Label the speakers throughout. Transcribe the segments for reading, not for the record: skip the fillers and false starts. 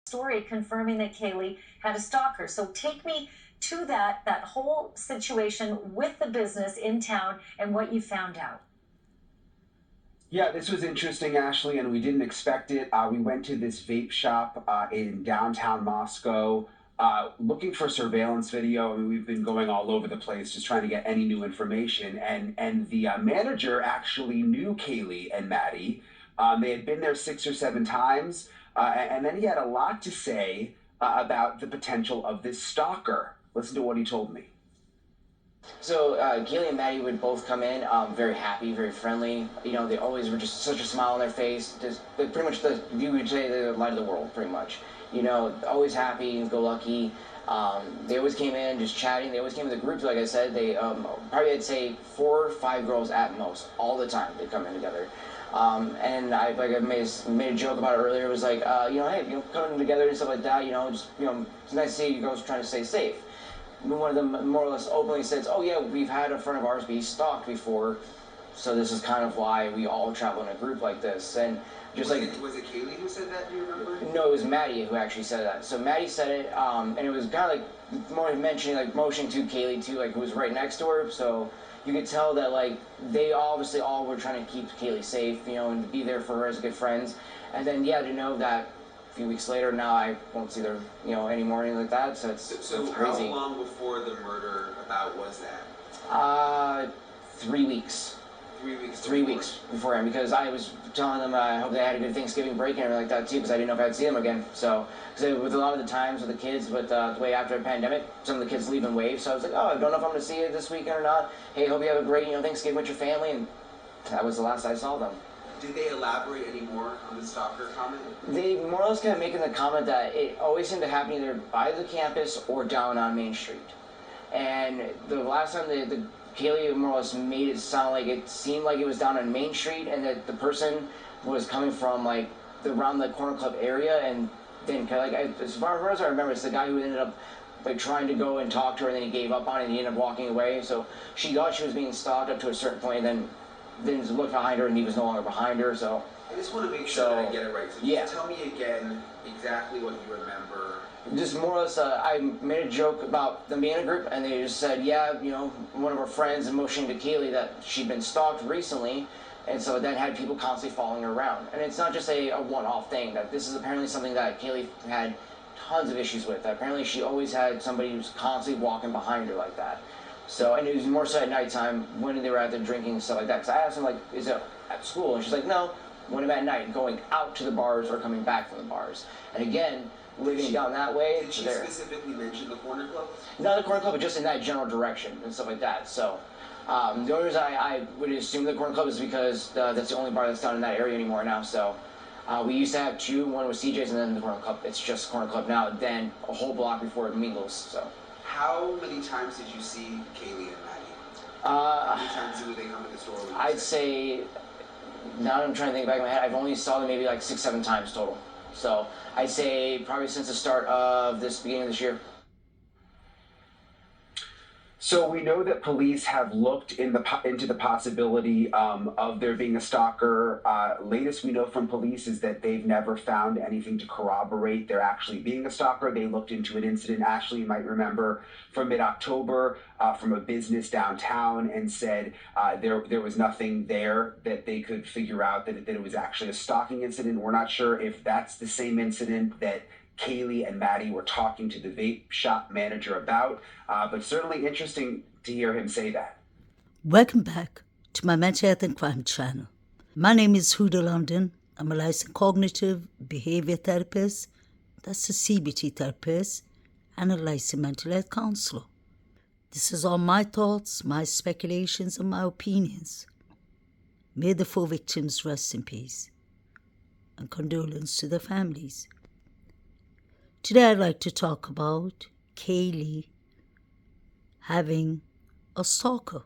Speaker 1: story confirming that Kaylee had a stalker. So take me to that whole situation with the business in town and what you found out.
Speaker 2: Yeah, this was interesting, Ashley, and we didn't expect it. We went to this vape shop in downtown Moscow looking for surveillance video. I mean, we've been going all over the place just trying to get any new information. And the manager actually knew Kaylee and Maddie. They had been there 6 or 7 times. And then he had a lot to say about the potential of this stalker. Listen to what he told me.
Speaker 3: So Kaylee and Maddie would both come in very happy, very friendly. You know, they always were just such a smile on their face. Just pretty much you would say the light of the world, pretty much. You know, always happy, go lucky. They always came in just chatting. They always came in the groups, like I said. They probably I'd say 4 or 5 girls at most, all the time. They come in together. And I made a joke about it earlier. It was like, hey, coming together and stuff like that. It's nice to see you girls trying to stay safe. One of them more or less openly says, oh yeah, we've had a friend of ours be stalked before, so this is kind of why we all travel in a group like this. And
Speaker 2: just was it Kaylee who said that? Do you remember?
Speaker 3: No, it was Maddie who actually said that. So Maddie said it, and it was kind of like more mentioning, like motioning to Kaylee too, like who was right next to her. So you could tell that like they obviously all were trying to keep Kaylee safe, and be there for her as good friends. And then to know that a few weeks later, now I won't see her, anymore, anything like that. So it's crazy.
Speaker 2: How long before the murder about was that?
Speaker 3: 3 weeks.
Speaker 2: 3 weeks.
Speaker 3: 3 weeks beforehand, because I was telling them I hope they had a good Thanksgiving break and everything like that too, because I didn't know if I'd see them again. So, because with a lot of the times with the kids, with the way after the pandemic, some of the kids leave in waves. So I was like, oh, I don't know if I'm going to see you this weekend or not. Hey, hope you have a great, Thanksgiving with your family. And that was the last I saw them.
Speaker 2: Did they elaborate any more on the stalker comment?
Speaker 3: They more or less kind of making the comment that it always seemed to happen either by the campus or down on Main Street. And the last time the Kaylee more or less made it sound like it seemed like it was down on Main Street, and that the person was coming from like around the Corner Club area, and then as far as I remember, it's the guy who ended up like trying to go and talk to her, and then he gave up on it, and he ended up walking away. So she thought she was being stalked up to a certain point, and then looked behind her, and he was no longer behind her. So
Speaker 2: I just want to make sure that I get it right. So
Speaker 3: yeah.
Speaker 2: Tell me again exactly what you remember.
Speaker 3: Just more or less, I made a joke about them being in a group, and they just said, yeah, one of our friends and motioning to Kaylee that she'd been stalked recently, and so that had people constantly following her around. And it's not just a one-off thing, that this is apparently something that Kaylee had tons of issues with. That apparently she always had somebody who's constantly walking behind her like that. So, and it was more so at nighttime when they were out there drinking and stuff like that. Because I asked them, like, is it at school? And she's like, no, when I'm at night, going out to the bars or coming back from the bars. And again, living down that way.
Speaker 2: Did she specifically mention the Corner Club?
Speaker 3: Not the Corner Club, but just in that general direction and stuff like that. So the only reason I would assume the Corner Club is because that's the only bar that's down in that area anymore now. So we used to have 2. One was CJ's and then the Corner Club. It's just Corner Club now. Then a whole block before it mingles. So.
Speaker 2: How many times did you see Kaylee and Maddie? How many times did they come to the store?
Speaker 3: I'd say, now I'm trying to think back in my head, I've only saw them maybe like 6-7 times total. So I'd say probably since the start of beginning of this year.
Speaker 2: So we know that police have looked into the possibility of there being a stalker. Latest we know from police is that they've never found anything to corroborate there actually being a stalker. They looked into an incident, Ashley, you might remember, from mid-October from a business downtown, and said there was nothing there that they could figure out that it was actually a stalking incident. We're not sure if that's the same incident that Kaylee and Maddie were talking to the vape shop manager about, but certainly interesting to hear him say that.
Speaker 4: Welcome back to my Mental Health and Crime channel. My name is Huda London. I'm a licensed cognitive behavior therapist, that's a CBT therapist, and a licensed mental health counselor. This is all my thoughts, my speculations, and my opinions. May the 4 victims rest in peace, and condolence to their families. Today I'd like to talk about Kaylee having a stalker.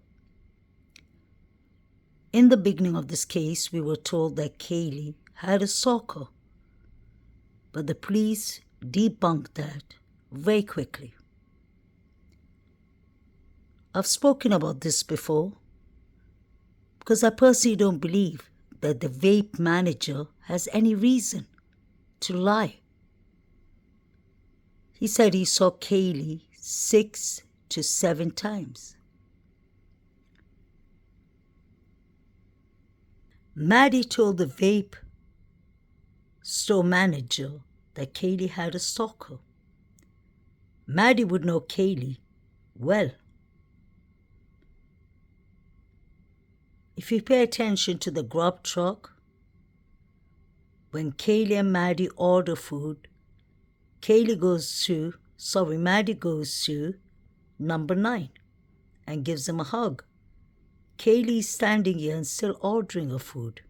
Speaker 4: In the beginning of this case, we were told that Kaylee had a stalker, but the police debunked that very quickly. I've spoken about this before because I personally don't believe that the vape manager has any reason to lie. He said he saw Kaylee 6 to 7 times. Maddie told the Vape store manager that Kaylee had a stalker. Maddie would know Kaylee well. If you pay attention to the Grub truck, when Kaylee and Maddie order food, Maddie goes to number 9 and gives him a hug. Kaylee is standing here and still ordering her food.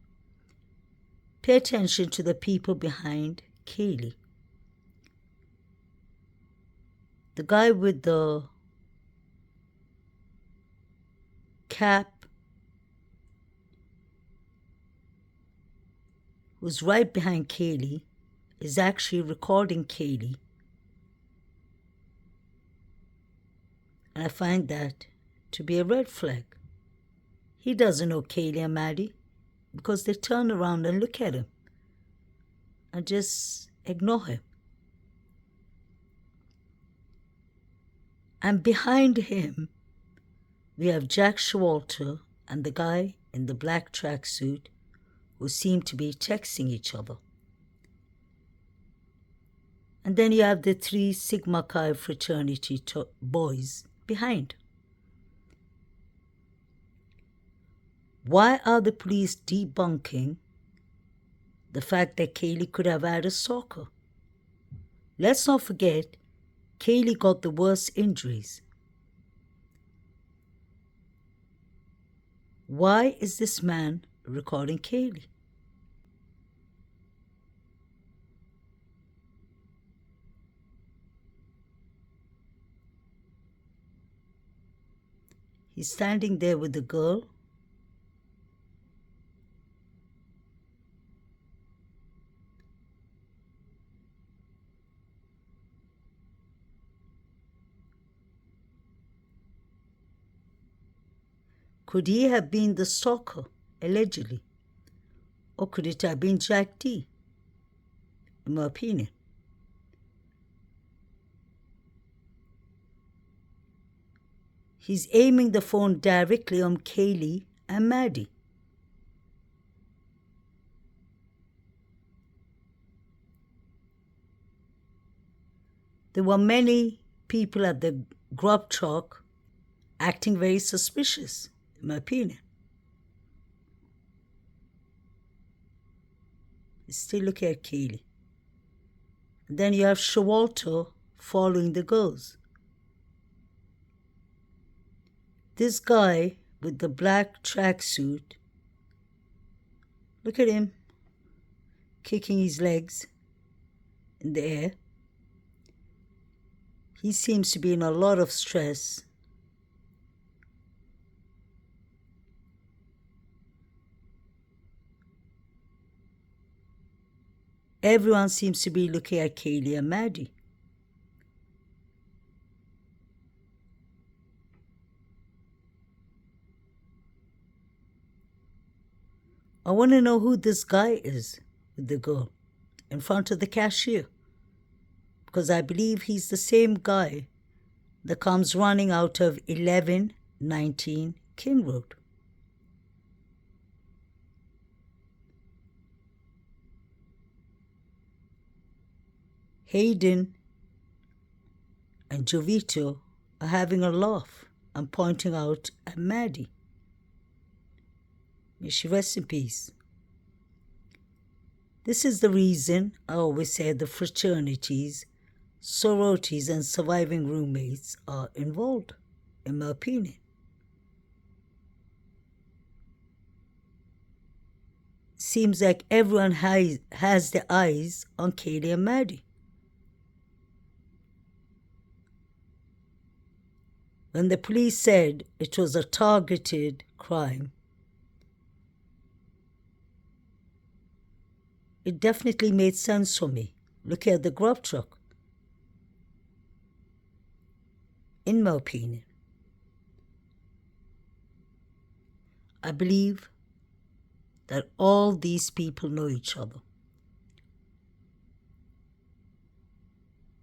Speaker 4: Pay attention to the people behind Kaylee. The guy with the cap who's right behind Kaylee is actually recording Kaylee. And I find that to be a red flag. He doesn't know Kaylee and Maddie because they turn around and look at him and just ignore him. And behind him, we have Jack Showalter and the guy in the black tracksuit who seem to be texting each other. And then you have the 3 Sigma Chi fraternity boys behind. Why are the police debunking the fact that Kaylee could have had a stalker? Let's not forget, Kaylee got the worst injuries. Why is this man recording Kaylee? He's standing there with the girl. Could he have been the stalker, allegedly? Or could it have been Jack D? In my opinion. He's aiming the phone directly on Kaylee and Maddie. There were many people at the Grub truck acting very suspicious, in my opinion. Still look at Kaylee. And then you have Showalter following the girls. This guy with the black tracksuit, look at him kicking his legs in the air. He seems to be in a lot of stress. Everyone seems to be looking at Kaylee and Maddie. I want to know who this guy is with the girl in front of the cashier, because I believe he's the same guy that comes running out of 1119 King Road. Hayden and Jovito are having a laugh and pointing out at Maddie. May she rest in peace. This is the reason I always say the fraternities, sororities, and surviving roommates are involved, in my opinion. Seems like everyone has their eyes on Kaylee and Maddie. When the police said it was a targeted crime, it definitely made sense for me. Look at the Grub truck. In my opinion, I believe that all these people know each other.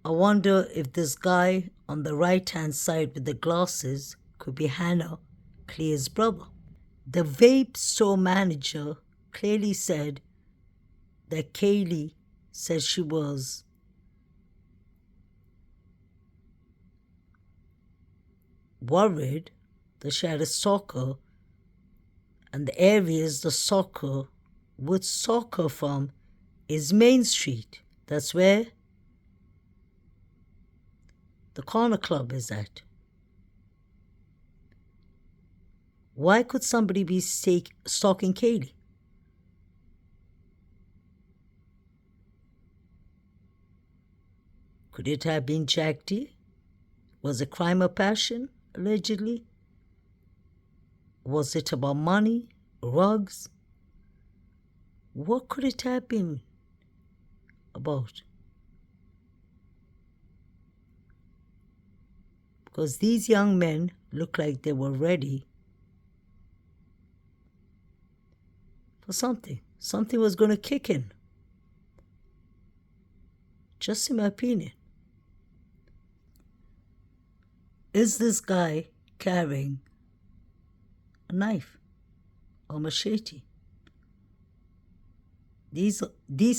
Speaker 4: I wonder if this guy on the right-hand side with the glasses could be Hannah, Claire's brother. The vape store manager clearly said that Kaylee said she was worried that she had a stalker, and the areas the stalker would stalk her from is Main Street. That's where the corner club is at. Why could somebody be stalking Kaylee? Could it have been Jack D? Was it crime of passion, allegedly? Was it about money, rugs? What could it have been about? Because these young men looked like they were ready for something. Something was going to kick in. Just in my opinion. Is this guy carrying a knife or machete? These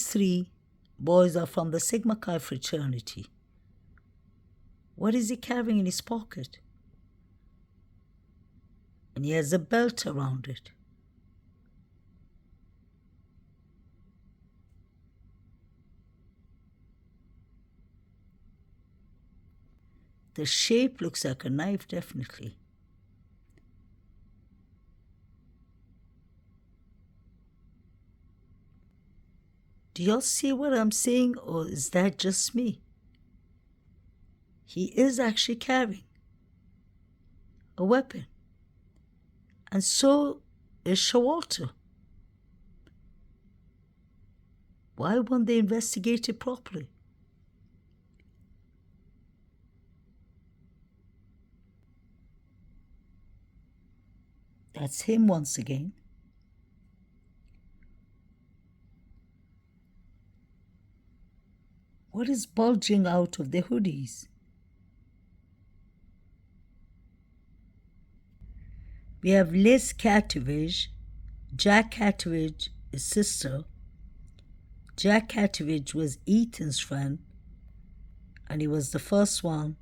Speaker 4: three boys are from the Sigma Chi fraternity. What is he carrying in his pocket? And he has a belt around it. The shape looks like a knife, definitely. Do y'all see what I'm saying, or is that just me? He is actually carrying a weapon. And so is Shawalter. Why won't they investigate it properly? That's him once again. What is bulging out of the hoodies? We have Liz Catavige, Jack Catavige, his sister. Jack Catavige was Ethan's friend, and he was the first one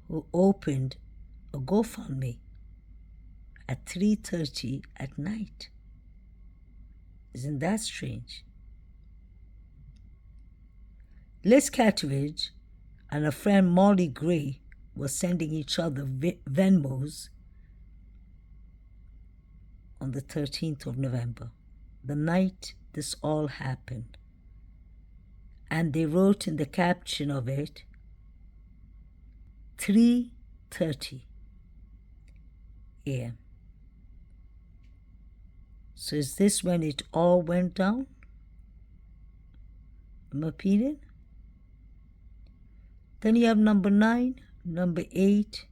Speaker 4: who opened a GoFundMe at 3:30 at night. Isn't that strange? Liz Catavige and her friend Molly Gray were sending each other Venmos on the 13th of November, the night this all happened. And they wrote in the caption of it, 3:30 a.m. So is this when it all went down? In my opinion. Then you have number 9, number 8,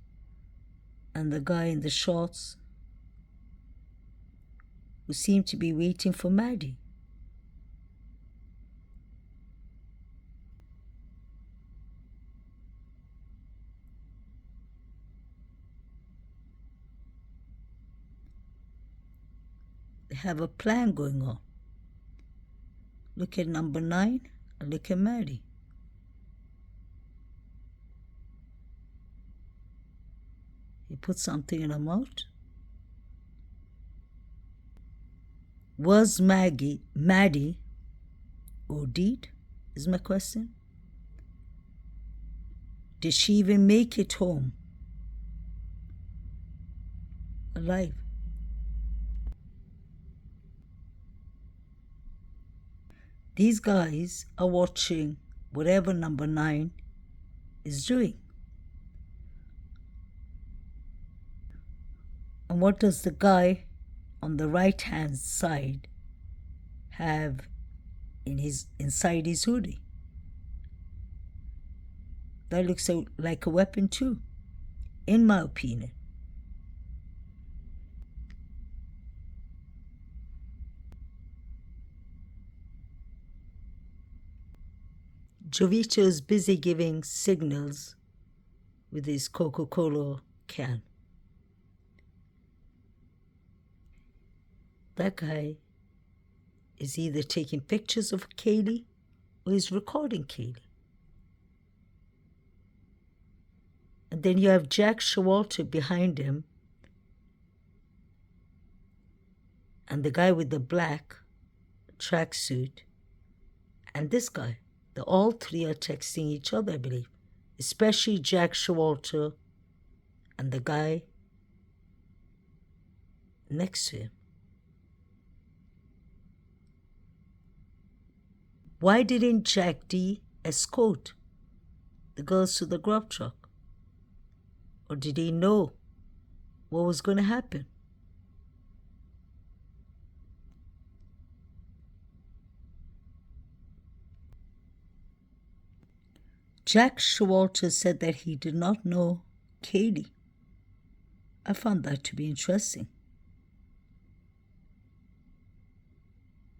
Speaker 4: and the guy in the shorts who seemed to be waiting for Maddie. They have a plan going on. Look at number 9 and look at Maddie. He put something in her mouth. Was Maddie OD'd, is my question. Did she even make it home alive? These guys are watching whatever number 9 is doing. And what does the guy on the right hand side have inside his hoodie? That looks like a weapon too, in my opinion. Jovito's busy giving signals with his Coca-Cola can. That guy is either taking pictures of Kaylee or is recording Kaylee. And then you have Jack Showalter behind him and the guy with the black tracksuit and this guy. All three are texting each other, I believe, especially Jack Showalter and the guy next to him. Why didn't Jack D escort the girls to the Grub truck? Or did he know what was going to happen? Jack Showalter said that he did not know Kaylee. I found that to be interesting.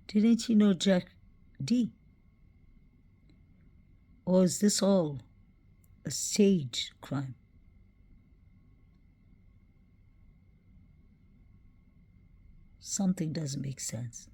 Speaker 4: Didn't he know Jack D? Or is this all a stage crime? Something doesn't make sense.